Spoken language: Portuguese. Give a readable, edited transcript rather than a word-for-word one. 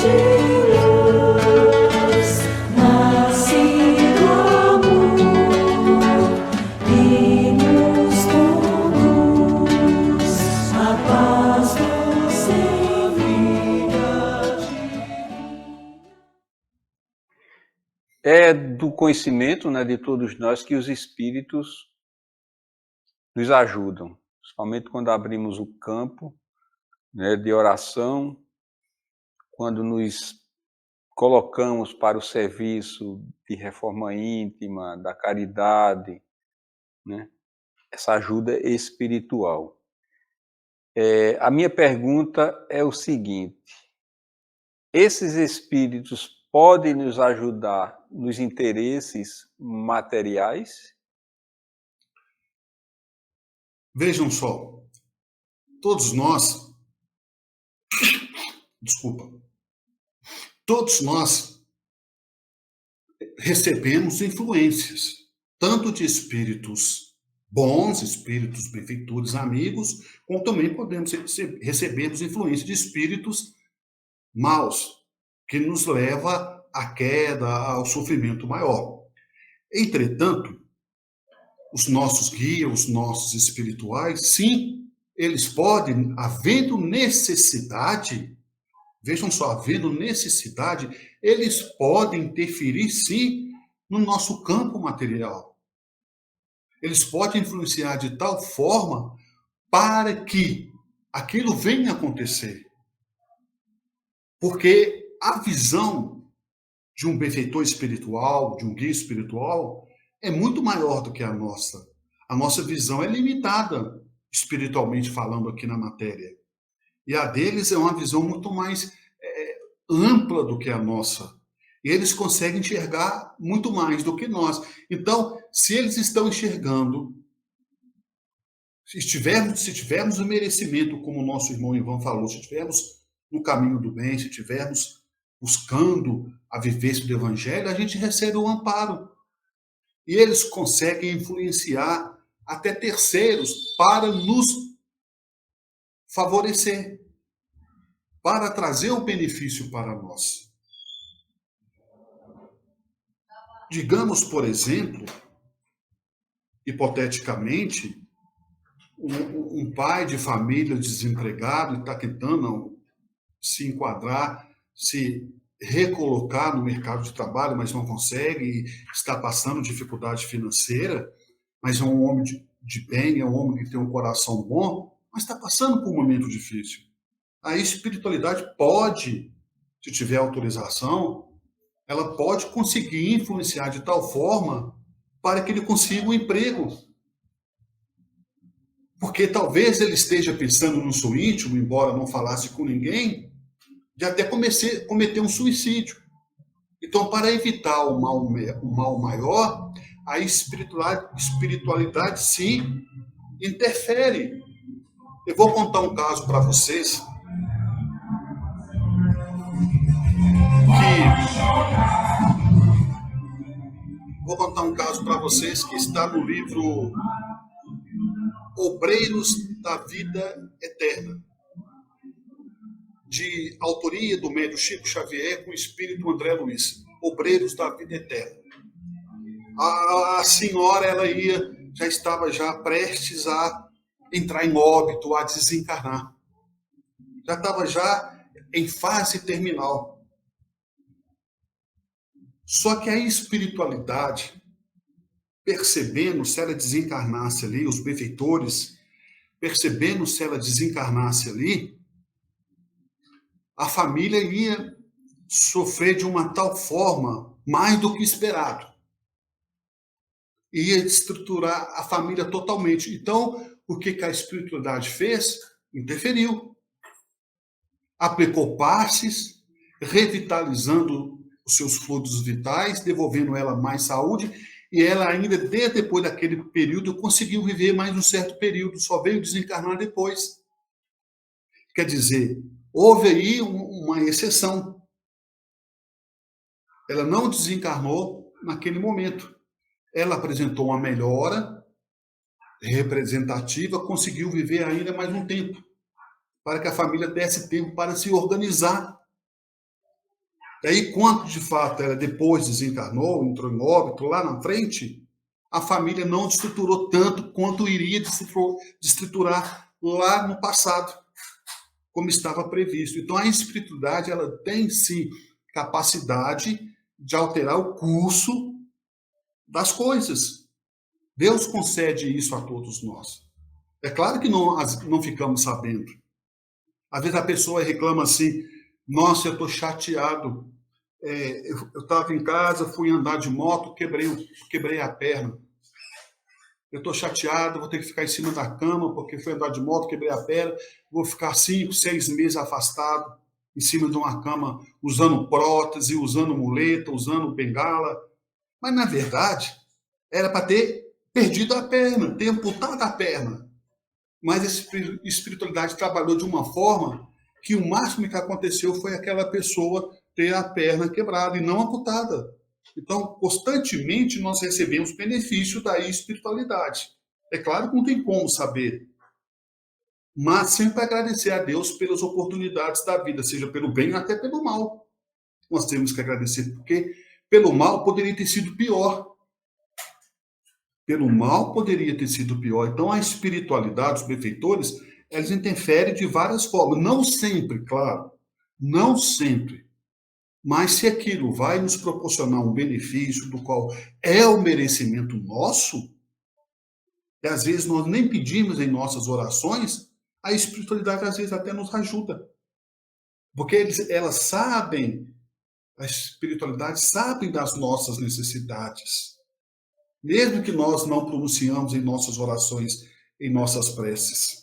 de luz, nasce do amor e nos conduz a paz você vida divina. É do conhecimento, né, de todos nós que os espíritos nos ajudam, principalmente quando abrimos o campo, né, de oração, quando nos colocamos para o serviço de reforma íntima, da caridade, né, essa ajuda espiritual. A minha pergunta é o seguinte: esses espíritos podem nos ajudar nos interesses materiais? Vejam só, todos nós, todos nós recebemos influências, tanto de espíritos bons, espíritos benfeitores, amigos, como também podemos recebermos influência de espíritos maus, que nos leva à queda, ao sofrimento maior. Entretanto, os nossos guias, os nossos espirituais, sim, eles podem, havendo necessidade, vejam só, havendo necessidade, eles podem interferir, sim, no nosso campo material. Eles podem influenciar de tal forma para que aquilo venha a acontecer. Porque a visão de um benfeitor espiritual, de um guia espiritual, é muito maior do que a nossa. A nossa visão é limitada, espiritualmente falando aqui na matéria. E a deles é uma visão muito mais ampla do que a nossa. E eles conseguem enxergar muito mais do que nós. Então, se eles estão enxergando, se tivermos o merecimento, como o nosso irmão Ivan falou, se estivermos no caminho do bem, se estivermos buscando a vivência do Evangelho, a gente recebe o amparo. E eles conseguem influenciar até terceiros para nos favorecer, para trazer o benefício para nós. Digamos, por exemplo, hipoteticamente, um pai de família desempregado está tentando se enquadrar, se recolocar no mercado de trabalho, mas não consegue, e está passando dificuldade financeira, mas é um homem de bem, é um homem que tem um coração bom, mas está passando por um momento difícil. A espiritualidade pode, se tiver autorização, ela pode conseguir influenciar de tal forma para que ele consiga um emprego. Porque talvez ele esteja pensando no seu íntimo, embora não falasse com ninguém, de até cometer um suicídio. Então, para evitar o mal maior, a espiritualidade sim interfere. Eu vou contar um caso para vocês que está no livro Obreiros da Vida Eterna, de autoria do médium Chico Xavier com o espírito André Luiz. Obreiros da Vida Eterna. A senhora, já estava prestes a entrar em óbito, a desencarnar. Já estava em fase terminal. Só que a espiritualidade, percebendo se ela desencarnasse ali, os benfeitores, percebendo se ela desencarnasse ali, a família ia sofrer de uma tal forma, mais do que esperado. Ia estruturar a família totalmente. Então, o que a espiritualidade fez? Interferiu. Aplicou passes, revitalizando os seus fluidos vitais, devolvendo ela mais saúde, e ela ainda, depois daquele período, conseguiu viver mais um certo período, só veio desencarnar depois. Quer dizer, houve aí uma exceção. Ela não desencarnou naquele momento. Ela apresentou uma melhora representativa, conseguiu viver ainda mais um tempo, para que a família desse tempo para se organizar. E aí, quando de fato ela depois desencarnou, entrou em óbito lá na frente, a família não estruturou tanto quanto iria estruturar lá no passado, como estava previsto. Então, a espiritualidade, ela tem, sim, capacidade de alterar o curso das coisas. Deus concede isso a todos nós. É claro que não ficamos sabendo. Às vezes a pessoa reclama assim, nossa, eu estou chateado. Eu estava em casa, fui andar de moto, quebrei a perna. Eu estou chateado, vou ter que ficar em cima da cama, porque fui andar de moto, quebrei a perna, vou ficar 5, 6 meses afastado, em cima de uma cama, usando prótese, usando muleta, usando bengala. Mas, na verdade, era para ter perdido a perna, ter amputado a perna. Mas a espiritualidade trabalhou de uma forma que o máximo que aconteceu foi aquela pessoa ter a perna quebrada e não amputada. Então, constantemente nós recebemos benefício da espiritualidade. É claro que não tem como saber, mas sempre agradecer a Deus pelas oportunidades da vida, seja pelo bem ou até pelo mal. Nós temos que agradecer, porque pelo mal poderia ter sido pior. Pelo mal poderia ter sido pior. Então, a espiritualidade, os benfeitores, eles interferem de várias formas. Não sempre, claro. Não sempre. Mas se aquilo vai nos proporcionar um benefício do qual é o merecimento nosso, e às vezes nós nem pedimos em nossas orações, a espiritualidade às vezes até nos ajuda. Porque elas sabem, a espiritualidade sabe das nossas necessidades. Mesmo que nós não pronunciamos em nossas orações, em nossas preces.